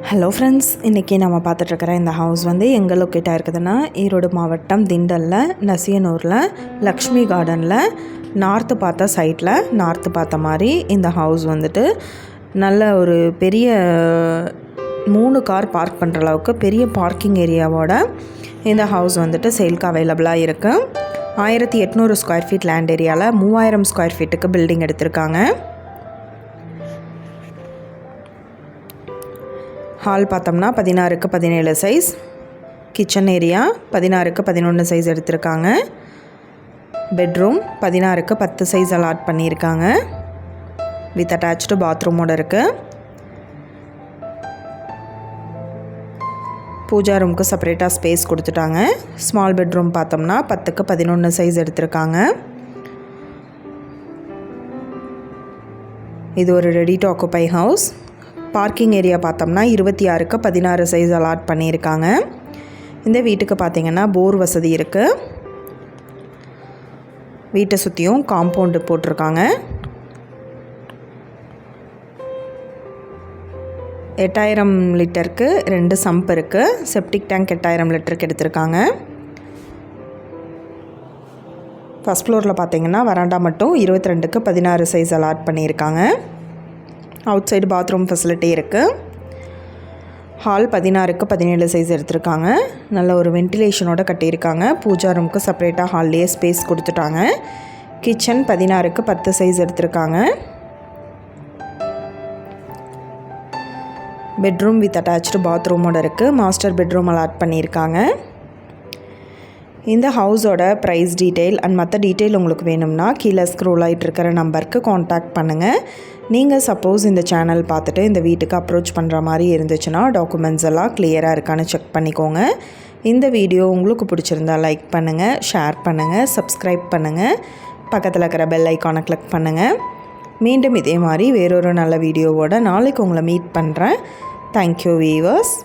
Hello friends, இன்றைக்கி நம்ம பார்த்துட்ருக்கிற இந்த ஹவுஸ் வந்து எங்கே லொக்கேட் ஆகிருக்குதுன்னா ஈரோடு மாவட்டம் திண்டலில் நசியனூரில் லக்ஷ்மி கார்டனில் நார்த்து பார்த்த சைட்டில் நார்த்து பார்த்த மாதிரி இந்த ஹவுஸ் வந்துட்டு நல்ல ஒரு பெரிய 3 கார் பார்க் பண்ணுற அளவுக்கு பெரிய பார்க்கிங் ஏரியாவோட இந்த ஹவுஸ் வந்துட்டு சேல்க்கு அவைலபிளாக இருக்குது. 1800 ஸ்கொயர் ஃபீட் லேண்ட் ஏரியாவில் 3000 ஸ்கொயர் ஃபீட்டுக்கு பில்டிங் எடுத்திருக்காங்க. ஹால் பார்த்தோம்னா 16க்கு 17 சைஸ், கிச்சன் ஏரியா 16க்கு 11 சைஸ் எடுத்திருக்காங்க. பெட்ரூம் 16க்கு 10 சைஸ் அலாட் பண்ணியிருக்காங்க. வித் அட்டாச்சு பாத்ரூமோடு இருக்குது. பூஜா ரூமுக்கு செப்பரேட்டாக ஸ்பேஸ் கொடுத்துட்டாங்க. ஸ்மால் பெட்ரூம் பார்த்தோம்னா 10க்கு 11 சைஸ் எடுத்திருக்காங்க. இது ஒரு ready to occupy house. Parking area பார்த்தோம்னா 26க்கு 16 சைஸ் அலாட் பண்ணியிருக்காங்க. இந்த வீட்டுக்கு பார்த்திங்கன்னா போர் வசதி இருக்குது. வீட்டை சுற்றியும் காம்பவுண்டு போட்டிருக்காங்க. 8000 லிட்டருக்கு 2 சம்ப் இருக்குது. செப்டிக் டேங்க் 8000 லிட்டருக்கு எடுத்திருக்காங்க. ஃபஸ்ட் ஃப்ளோரில் பார்த்திங்கன்னா வராண்டா மட்டும் 22க்கு 16 சைஸ் அலாட் பண்ணியிருக்காங்க. அவுட் சைடு பாத்ரூம் ஃபெசிலிட்டி இருக்குது. ஹால் 16க்கு 17 சைஸ் எடுத்திருக்காங்க. நல்ல ஒரு வென்டிலேஷனோடு கட்டியிருக்காங்க. பூஜா ரூமுக்கு செப்பரேட்டாக ஹால்லேயே ஸ்பேஸ் கொடுத்துட்டாங்க. கிச்சன் 16க்கு 10 சைஸ் எடுத்திருக்காங்க. பெட்ரூம் வித் அட்டாச்சு பாத்ரூமோடு இருக்குது. மாஸ்டர் பெட்ரூம் அலாட் பண்ணியிருக்காங்க. இந்த ஹவுஸோட ப்ரைஸ் டீட்டெயில் அண்ட் மற்ற டீட்டெயில் உங்களுக்கு வேணும்னா கீழே ஸ்க்ரோல் ஆகிட்டு இருக்கிற நம்பருக்கு காண்டாக்ட் பண்ணுங்கள். நீங்கள் சப்போஸ் இந்த சேனல் பார்த்துட்டு இந்த வீட்டுக்கு அப்ரோச் பண்ணுற மாதிரி இருந்துச்சுன்னா டாக்குமெண்ட்ஸ் எல்லாம் கிளியராக இருக்கான்னு செக் பண்ணிக்கோங்க. இந்த வீடியோ உங்களுக்கு பிடிச்சிருந்தா லைக் பண்ணுங்கள், ஷேர் பண்ணுங்கள், சப்ஸ்கிரைப் பண்ணுங்கள், பக்கத்தில் இருக்கிற பெல் ஐக்கானை கிளிக் பண்ணுங்கள். மீண்டும் இதே மாதிரி வேறொரு நல்ல வீடியோவோட நாளைக்கு உங்களை மீட் பண்ணுறேன். Thank you viewers.